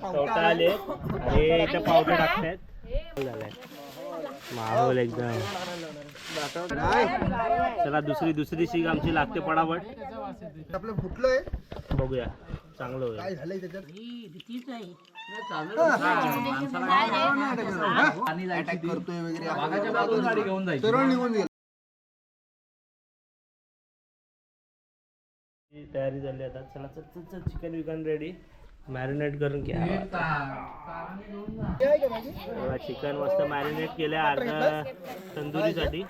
पावटा आले आणि इथे पावटा टाकतायत. झालंय माहोल एकदम. चला दुसरी शीग आमची लागते पडापट. आपलं फुटलंय बघूया चांगलं होईल. काय झालंय त्याच्यात अटॅक करतोय वगैरे सरळ निघून गेला. तयारी झाली आता. चला चल चिकन विकन रेडी. मॅरिनेट करून घ्या. चिकन मस्त मॅरिनेट केलं अर्धा तंदुरीसाठी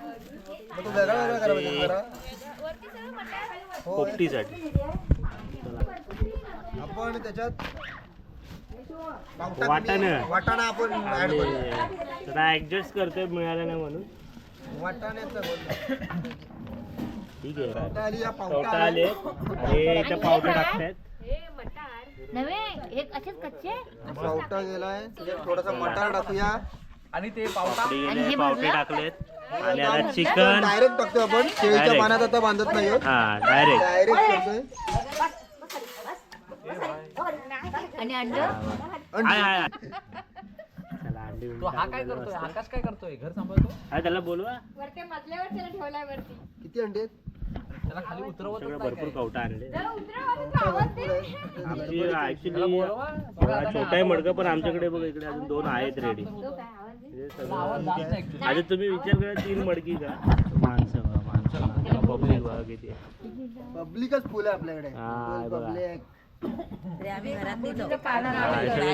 पोपटीसाठी. आपण त्याच्यात वाटाणा आपण जरा ऍडजस्ट करतोय मिळालं नाही म्हणून. वाटाण्याचं ठीक आहे. पावटा आले आणि इथे पावटा टाकतायत. पावटा गेलाय थोडासा मटार टाकूया आणि ते पावटा पावटे टाकलेत आणि आता चिकन डायरेक्ट टाकतो आपण. शेळीच्या पाण्यात आता बांधत नाही. हा डायरेक्ट करतोय. आणि चला अंडी. तो हा काय करतोय? आकाश काय करतोय? घर सांभाळतो. हा त्याला बोलवा. वरती मजल्यावर त्याला ठेवलाय वरती. किती अंडे आहेत? त्याला खाली उतरवत सगळं भरपूर कवटा आणले. जरा उतरा आवाज दे. आमची ऍक्च्युली छोटा आहे मडकं पण आमच्याकडे बघ इकडे अजून 2 आहेत रेडी. तो काय आवाज दे. आवाज जात नाही actually. आता तुम्ही विचार करा 3 मडकी का माणसं पब्लिक बघा किती. पब्लिकच फुल आहे आपल्याकडे. हा, बघा. पब्लिक आम्ही घरातली सगळे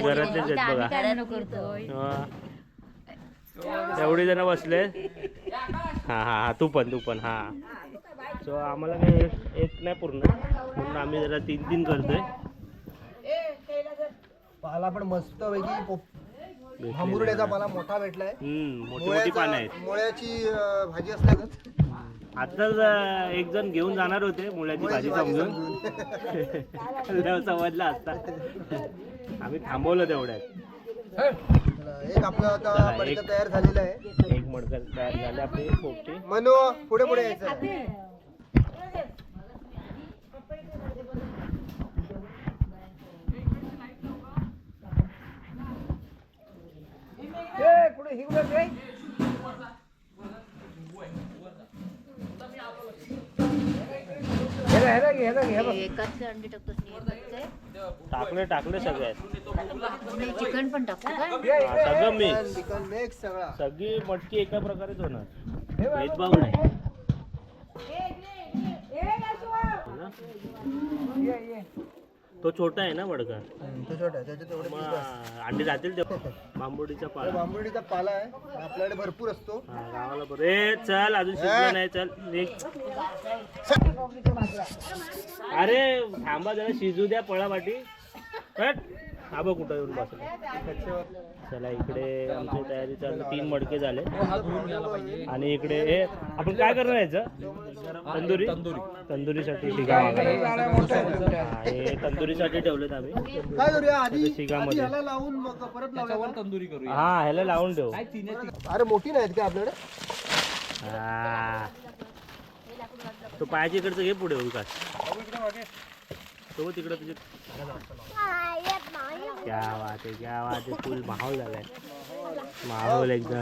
घरातलेच आहेत बघा. करतोय. एवढी जण बसले. हा तू पण हा. सो आम्हाला काही एक नाही पूर्ण म्हणून आम्ही जरा 3 करतोय. पाला पण मस्त पैकी भांबुर्ड्याचा पाला मोठा भेटलाय. मोठी पानं आहेत. मुळ्याची भाजी असल्यागत. आताच एक जण घेऊन जाणार होते मुळ्याची भाजी समजून. समजला असता. आम्ही थांबवलं तेवढ्यात. एक आपलं आता मडकं तयार झालेलं आहे. एक मडकं तयार झाले आपली पोपटी. मनू पुढे यायचं. एकाच अंडी टाकतोस टाकले सगळे. चिकन पण टाकतो का? सगळं मिक्स. मिक्स सगळा. सगळी मटकी एका प्रकारेच होणार. भेदभाव नाही. तो छोटा आहे ना मडका. तो छोटा आहे त्याच्यात तेवढे मग अंडी जातील ते. बांबुडीचा पाला. बांबुडीचा पाला आहे आपल्याकडे भरपूर असतो. गावाला बरं. चल अजून शिजलं नाही. चल अरे थांबा जरा शिजू द्या पळापाटी. हा बघ कुठं येऊन बसला. चला इकडे आमची तयारी चालू. 3 मडके झाले आणि इकडे हे आपण काय करणार याचं तंदुरीसाठी शिगा. हे तंदुरीसाठी ठेवलेत आम्ही. काय करूया आधी शिगामध्ये ह्याला लावून मग परत लावूया. तंदुरी करूया. हा ह्याला लावून ठेवू. अरे मोठी नाहीत का आपल्याकडे? हा तो पायाच्या इकडचं घे पुढे विकास. तो तिकडे तुझे. क्या बात आहे फुल माहोल झालाय. माहोल एकदम.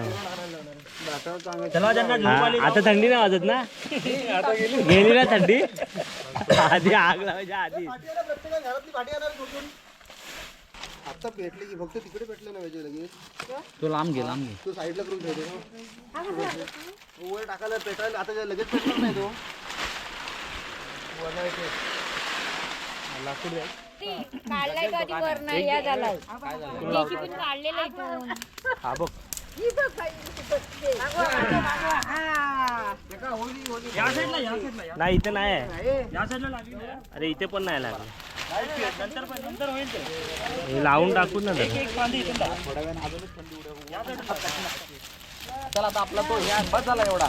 आता थंडी नाही वाजत ना. गेली ना थंडी. आधी आग लावायच्या आधी. आता भेटले की फक्त तिकडे भेटले ना पाहिजे लगेच. तो लांब घे. तो साईडला करून ठेवतो. वर टाकायला पेटायला आता लगेच पेटणार नाही तो. लाकूड द्या. काढलाय कधी वर नाही या झालाय. पण काढलेलं इथून. हा बघ. नाही इथे नाही आहे. अरे इथे पण नाही लागलं. हे लावून टाकून ना. चला आता आपला तो ह्या बस झाला एवढा.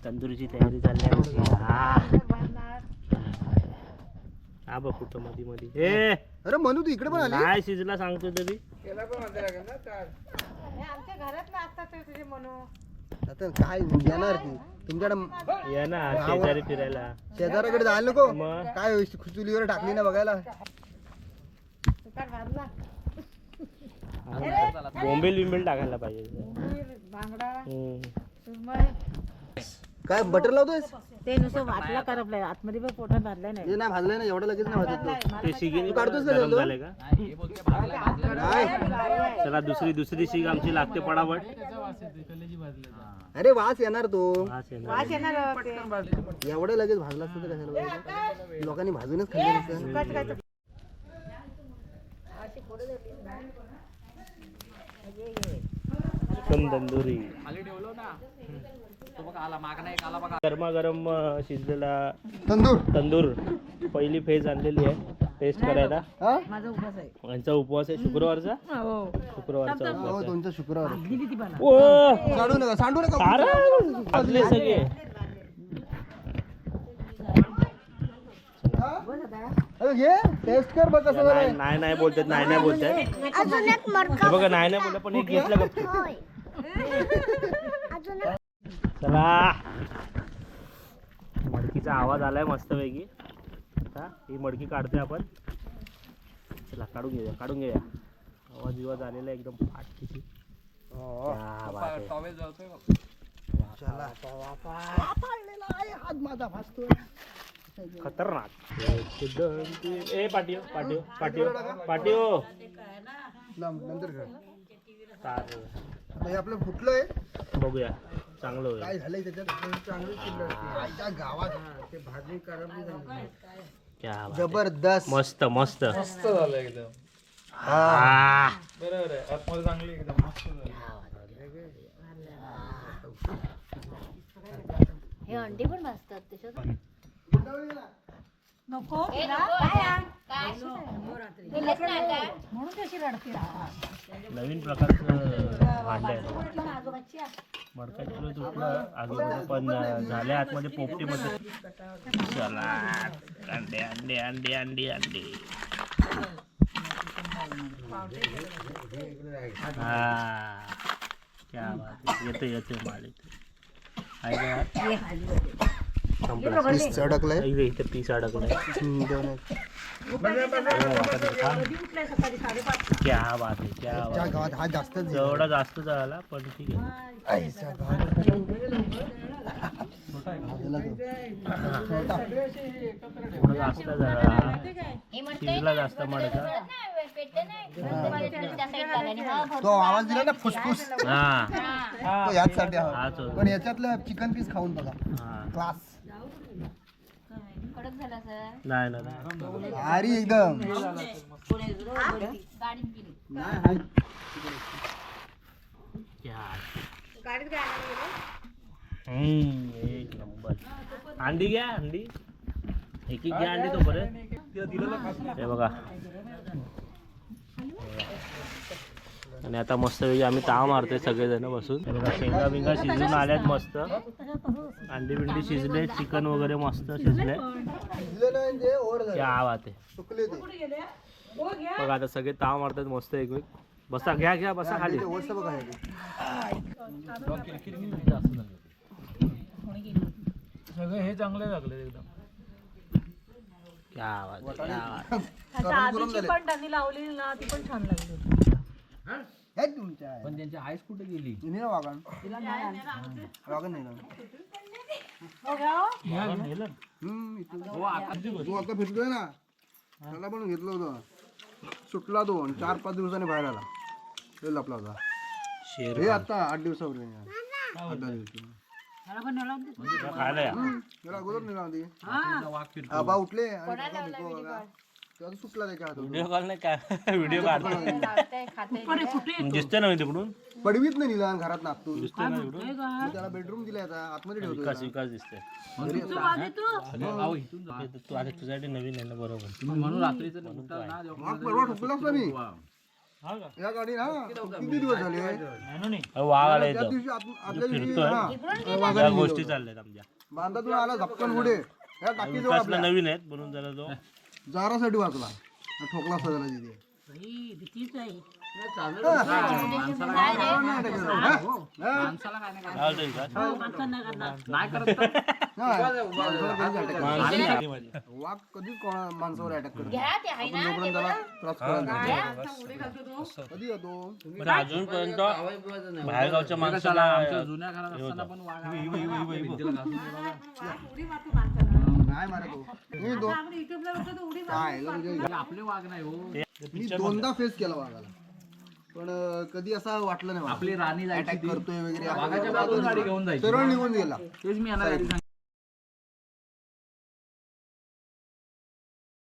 तंदुरीची तयारी चालली आहे. हा बघ कुठं मध्ये हे. अरे मनू तू इकडे पण आली. काय शिजला सांगतो तरी. आमच्या घरात असतात तुझे म्हणून. आता काय येणार की तुमच्याकडे या ना शेजारी फिरायला. शेजाराकडे जायला नको मग? काय चुलीवर टाकली ना बघायला. बोंबील बिंबील टाकायला पाहिजे. काय बटर लावतोय ते नुसतं वाटला करपलाय आतमध्ये पण पोटात भाजलाय नाही. हे नाही भाजलंय ना एवढं लगेच नाही भाजत ते शिगेने काढतोस का गरम जल्लो? झाले का? हे बोलते भाजलंय. नाही चला दुसरी शिग आमची लागते पडापट. अरे वास येणार तो वास येणार. वास येणार ते. एवढं लगेच भाजला असतं तर कशाला पाहिजे? लोकांनी भाजूनच खाल्लं असतं. चिकन तंदुरी खाली ठेवलो ना तो बघ आला मागणं एक आला बघा. गरमागरम शिजलेला तंदूर तंदूर पहिली फेज आणलेली आहे टेस्ट करायला. हा माझा उपवास आहे. यांचा उपवास आहे शुक्रवारचा. हो. शुक्रवारचा हो उपवास तुमचा शुक्रवार किती बना. आहे. ओ, सांडू नका अरे, भाजले सगळे. अरे घे टेस्ट कर बघ कसं झालंय. नाही बोलतात नाही बोलतात. हे बघा नाही बोलत पण एक घेतलं का? चला मडकीचा आवाज आलाय मस्त पैकी. आता ही मडकी काढतोय आपण. चला काढून घेऊया. आवाज आलेला एकदम फाटकीची. क्या बात आहे. टॉवेल जळतोय बघ. हात माझा भासतोय. खतरनाक. ए पाटिओ नंतर कर. तार. आता हे आपलं फुटलंय बघूया चांगलं होईल. काय झालंय त्याच्यात चांगलं शिरलं आईच्या गावात ते भाजणी करपली झाली. क्या बात आहे. जबरदस्त मस्त मस्त झालं एकदम. आ. बरोबर आहे आतमध्ये चांगली एकदम मस्त झालं. हे अंडी पण भाजतात त्याच्यात. नको हे तिला? नको. काय? काय? दिलेच नाही काय? म्हणून कशी रडते. नवीन प्रकारचं भांड आहे. आजोबाची आहे. मडकाचं तुटलं अगोदर पण झाल्या आतमध्ये पोपटीमध्ये. चला अंडे अंडे अंडे अंडे अंडे. हा क्या बात आहे. येते माल येते. आहे का? संपला. पीस अडकलंय. इथे पीस अडकलाय. क्या बात आहे क्या बात त्या आहे. गावात हा जास्तच जेवढा जास्त झाला पण ठीक आहे. आईच्या गावात थोडं जास्त झाला. हे म्हणते शिजला जास्त मडका. नाही, पेटते नाही. त्या साईडला आणि हा भरपूर तो आवाज दिला ना फुसफुस हा तो याचसाठी हाच हवा. होता. पण याच्यातलं चिकन पीस खाऊन बघा हा. क्लास कडक झाला सर. नाही भारी एकदम. गाडीत गेली. एक नंबर. अंडी घ्या अंडी. एक घ्या अंडी तोपर्यंत. हे बघा. आणि आता मस्त आम्ही ताव मारतोय सगळेजण बसून. हे बघा शेंगा बिंगा शिजून आल्यात मस्त. अंडी बिंडी शिजले. चिकन वगैरे मस्त शिजले. क्या बात आहे. सुकले ते बघा आता सगळे ताव मारतात मस्त एक वेळ. बसा घ्या बसा खाली. वरचं बघा हे. सगळे हे चांगले लागले एकदम. क्या बात आहे, क्या बात आहे. आता आधीची पण त्यांनी लावलेली ना ती पण छान लागली. हे तुमच्या आहे. पण त्यांची आईस कुठे गेली? तुम्ही ना वागण वागण नाही ना. हो घ्या हो. इथून. तू आता फिरतोय ना त्याला पण घेतलं होतं. सुटला तो 4-5 दिवसांनी बाहेर आला. ते लपला होता. शेर हे आता 8 दिवसापूर्वी. 8-10 दिवस. मला पण नेला होता. खायला या. त्याला अगोदर निघा होती. वाघ फिरतो. आबा उठले आणि त्याचा भिको बघा. तेव्हा तो सुटला त्याच्या हातून. व्हिडिओ कॉल नाही काय व्हिडिओ काढतो. चालतंय, खाते. दिसतंय ना मी तिकडून. पडवीत नाही निघाला घरात नापतून. दिसतंय ना तिकडून. मी त्याला बेडरूम दिलाय आता आतमध्ये ठेवतो विकास त्याला. विकास दिसतंय. अहो, इथून जा. तू आता तुझ्यासाठी नवीन आहे ना बरोबर. तुम्ही म्हणून रात्रीचं उठता ना जेव्हा वाघ परवा ठोकलाच ना मी या गाडी ना किती दिवस झाले वाघ आला त्या इथं. दिवशी आदल्या दिवशी फिरतोय. हा, या गोष्टी चालल्यात आमच्या. बांधातून आला झपकन पुढे या टाकीजवळ विकासला आपल्या नवीन आहेत म्हणून जरा तो जारासाठी वाचला ठोकला सगळा तिथे भीतीच आहे. माणसाला काय नाही माणसांना करणार. नाही करत तर. वाघ कधीच कोणा माणसावर अटॅक करतो घ्या ते आहे ना जोपर्यंत त्याला त्रास करायला नाही. कधी येतो पण अजूनपर्यंत बाहेरगावच्या माणसाला आमच्या जुन्या घरात असताना पण वाघ भिंतीला घासून गेला. नाही मारत हो. मी काय म्हणजे आपले वाघ नाही हो. मी दोनदा फेस केला वाघाला पण कधी असं वाटलं नाही आपली राणी जायची अटॅक ती. करतोय वगैरे वाघाच्या बाजूला गाडी घेऊन जायची. सरळ निघून गेला तेच मी यांना आधी सांगितलं.